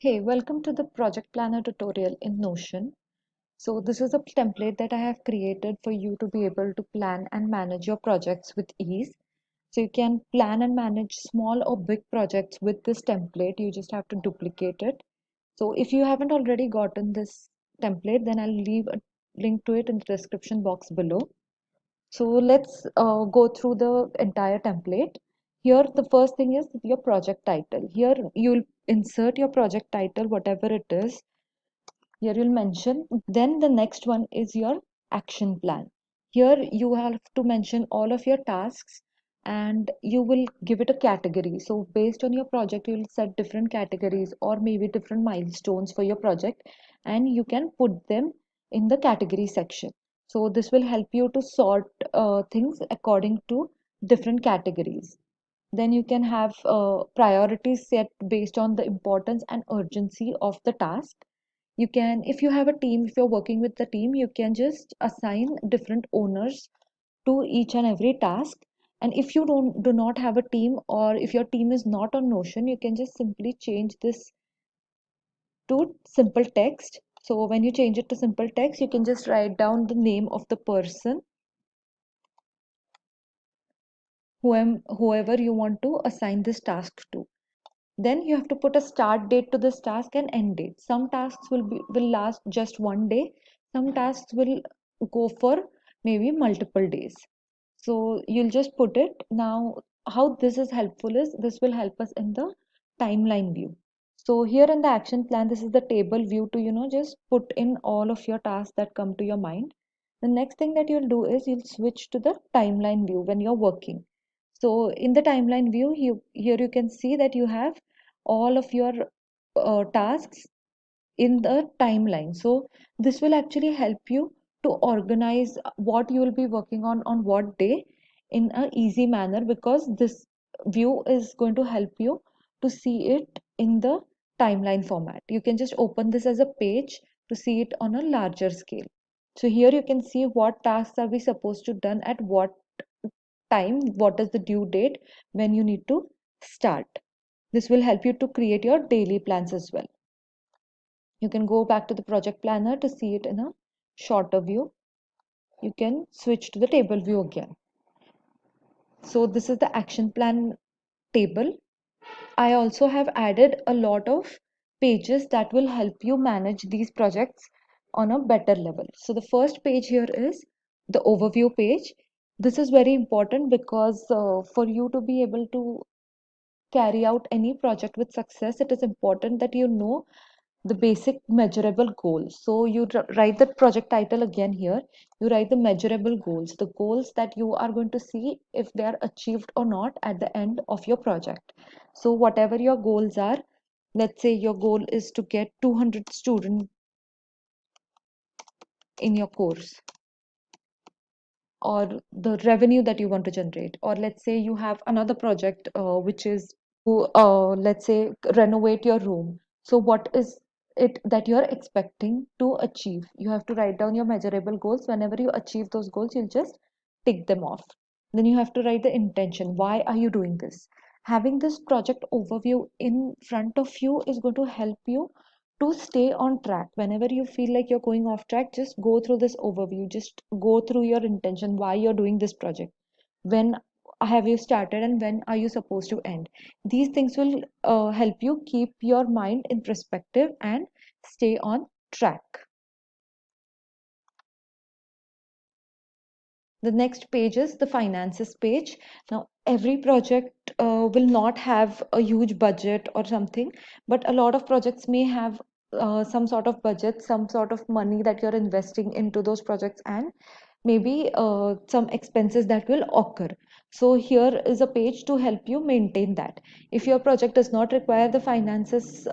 Hey, welcome to the Project Planner tutorial in Notion. So this is a template that I have created for you to be able to plan and manage your projects with ease. So you can plan and manage small or big projects with this template. You just have to duplicate it. So if you haven't already gotten this template, then I'll leave a link to it in the description box below. So let's go through the entire template. Here, the first thing is your project title. Here, you'll insert your project title, whatever it is. Here, you'll mention. Then, the next one is your action plan. Here, you have to mention all of your tasks and you will give it a category. So, based on your project, you'll set different categories or maybe different milestones for your project, and you can put them in the category section. So this will help you to sort things according to different categories. Then you can have priorities set based on the importance and urgency of the task. You can, if you have a team, if you're working with the team, you can just assign different owners to each and every task. And if you do not have a team, or if your team is not on Notion, you can just simply change this to simple text. So when you change it to simple text, you can just write down the name of the person, whoever you want to assign this task to. Then you have to put a start date to this task and end date. Some tasks will last just one day. Some tasks will go for maybe multiple days. So you'll just put it. Now, how this is helpful is this will help us in the timeline view. So here in the action plan, this is the table view to, just put in all of your tasks that come to your mind. The next thing that you'll do is you'll switch to the timeline view when you're working. So in the timeline view, here you can see that you have all of your tasks in the timeline. So this will actually help you to organize what you will be working on what day in a easy manner, because this view is going to help you to see it in the timeline format. You can just open this as a page to see it on a larger scale. So here you can see what tasks are we supposed to done at what time, what is the due date, when you need to start. This will help you to create your daily plans as well. You can go back to the project planner to see it in a shorter view. You can switch to the table view again. So this is the action plan table. I also have added a lot of pages that will help you manage these projects on a better level. So the first page here is the overview page. This is very important because for you to be able to carry out any project with success, it is important that you know the basic measurable goals. So you write the project title again here. You write the measurable goals, the goals that you are going to see if they are achieved or not at the end of your project. So whatever your goals are, let's say your goal is to get 200 students in your course, or the revenue that you want to generate, or let's say you have another project which is to let's say renovate your room. So what is it that you're expecting to achieve? You have to write down your measurable goals. Whenever you achieve those goals, you'll just tick them off. Then you have to write the intention. Why are you doing this? Having this project overview in front of you is going to help you to stay on track. Whenever you feel like you're going off track, just go through this overview, just go through your intention, why you're doing this project, when have you started, and when are you supposed to end. These things will help you keep your mind in perspective and stay on track. The next page is the finances page. Now, every project will not have a huge budget or something, but a lot of projects may have some sort of budget, some sort of money that you're investing into those projects, and maybe some expenses that will occur. So here is a page to help you maintain that. If your project does not require the finances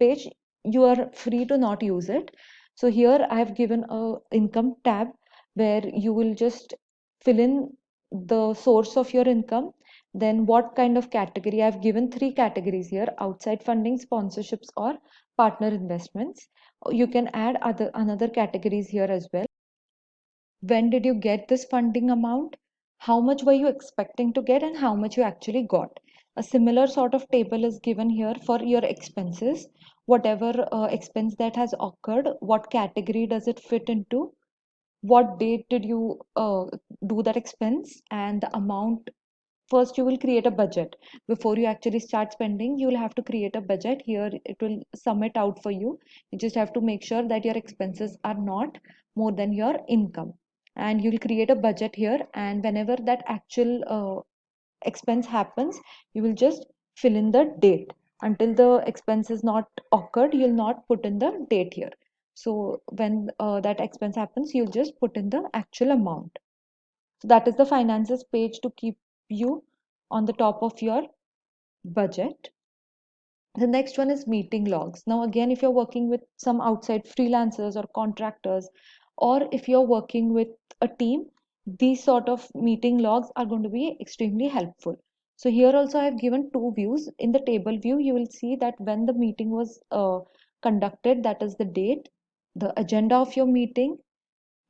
page, you are free to not use it. So here I have given a income tab where you will just fill in the source of your income, then what kind of category. I've given three categories here: outside funding, sponsorships, or partner investments. You can add other another categories here as well. When did you get this funding amount? How much were you expecting to get and how much you actually got? A similar sort of table is given here for your expenses. whatever expense that has occurred, what category does it fit into, what date did you do that expense, and the amount. First you will create a budget. Before you actually start spending, you will have to create a budget. Here it will sum it out for you. You just have to make sure that your expenses are not more than your income, and you'll create a budget here, and whenever that actual expense happens, you will just fill in the date. Until the expense is not occurred, you'll not put in the date here. So when that expense happens, you'll just put in the actual amount. So that is the finances page to keep you on the top of your budget. The next one is meeting logs. Now, again, if you're working with some outside freelancers or contractors, or if you're working with a team, these sort of meeting logs are going to be extremely helpful. So here also I've given two views. In the table view, you will see that when the meeting was conducted, that is the date, the agenda of your meeting,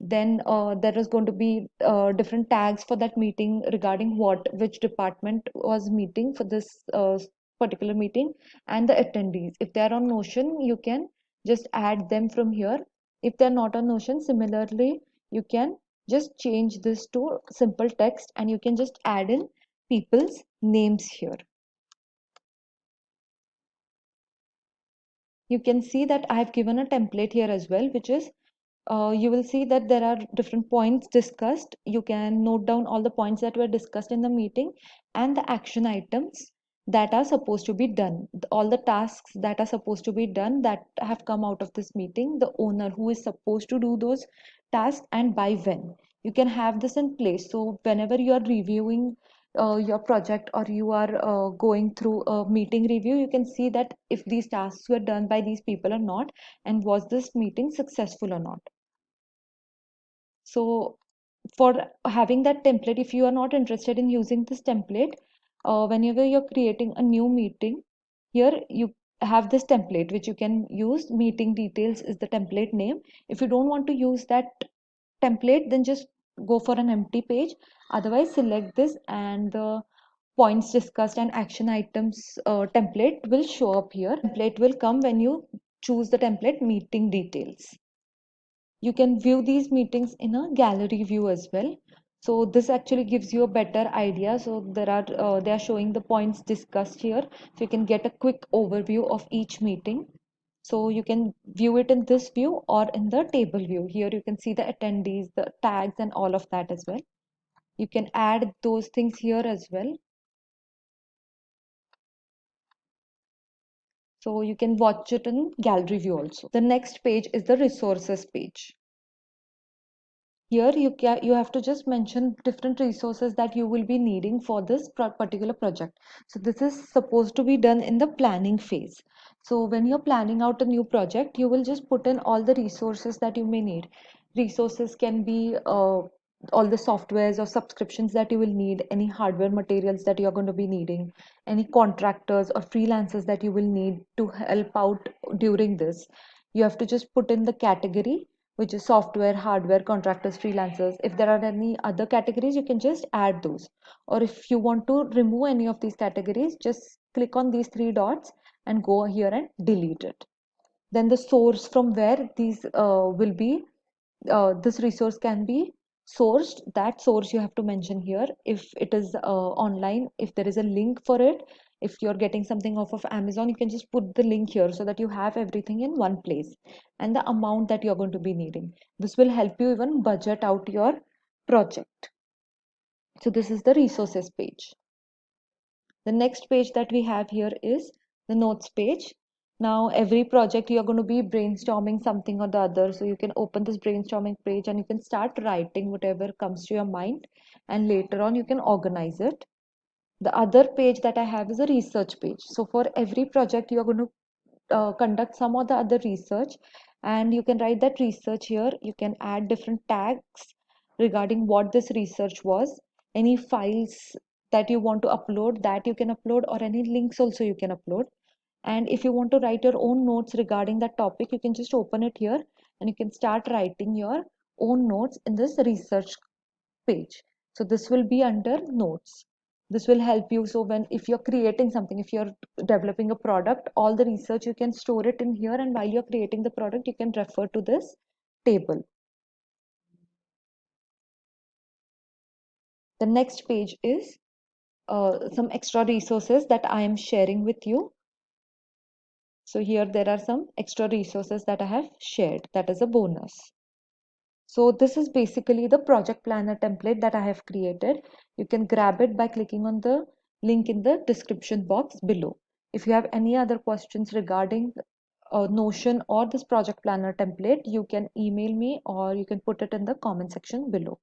then there is going to be different tags for that meeting regarding which department was meeting for this particular meeting, and the attendees. If they are on Notion, you can just add them from here. If they're not on Notion, similarly, you can just change this to simple text, and you can just add in people's names here. You can see that I have given a template here as well, which is you will see that there are different points discussed. You can note down all the points that were discussed in the meeting and the action items that are supposed to be done. All the tasks that are supposed to be done that have come out of this meeting, the owner who is supposed to do those tasks, and by when. You can have this in place. So whenever you are reviewing your project, or you are going through a meeting review, you can see that if these tasks were done by these people or not, and was this meeting successful or not. So for having that template, if you are not interested in using this template, whenever you're creating a new meeting, here you have this template which you can use. Meeting details is the template name. If you don't want to use that template, then just go for an empty page. Otherwise, select this, and the points discussed and action items template will show up here. Template will come when you choose the template meeting details. You can view these meetings in a gallery view as well. So this actually gives you a better idea. So they are showing the points discussed here, so you can get a quick overview of each meeting. So you can view it in this view or in the table view. Here you can see the attendees, the tags, and all of that as well. You can add those things here as well. So you can watch it in gallery view also. The next page is the resources page. Here you have to just mention different resources that you will be needing for this particular project. So this is supposed to be done in the planning phase. So when you're planning out a new project, you will just put in all the resources that you may need. Resources can be all the softwares or subscriptions that you will need, any hardware materials that you're going to be needing, any contractors or freelancers that you will need to help out during this. You have to just put in the category, which is software, hardware, contractors, freelancers. If there are any other categories, you can just add those. Or if you want to remove any of these categories, just click on these three dots and go here and delete it. Then the source from where these will be, this resource can be sourced. That source you have to mention here. If it is online, if there is a link for it, if you're getting something off of Amazon, you can just put the link here so that you have everything in one place, and the amount that you're going to be needing. This will help you even budget out your project. So this is the resources page. The next page that we have here is the notes page. Now, every project you're going to be brainstorming something or the other. So you can open this brainstorming page and you can start writing whatever comes to your mind, and later on you can organize it. The other page that I have is a research page. So for every project you're going to conduct some or the other research, and you can write that research here. You can add different tags regarding what this research was, any files that you want to upload, that you can upload, or any links also you can upload. And if you want to write your own notes regarding that topic, you can just open it here and you can start writing your own notes in this research page. So this will be under notes. This will help you. So when, if you're creating something, if you're developing a product, all the research you can store it in here, and while you're creating the product, you can refer to this table. The next page is some extra resources that I am sharing with you. So here there are some extra resources that I have shared. That is a bonus. So this is basically the project planner template that I have created. You can grab it by clicking on the link in the description box below. If you have any other questions regarding Notion or this project planner template, you can email me or you can put it in the comment section below.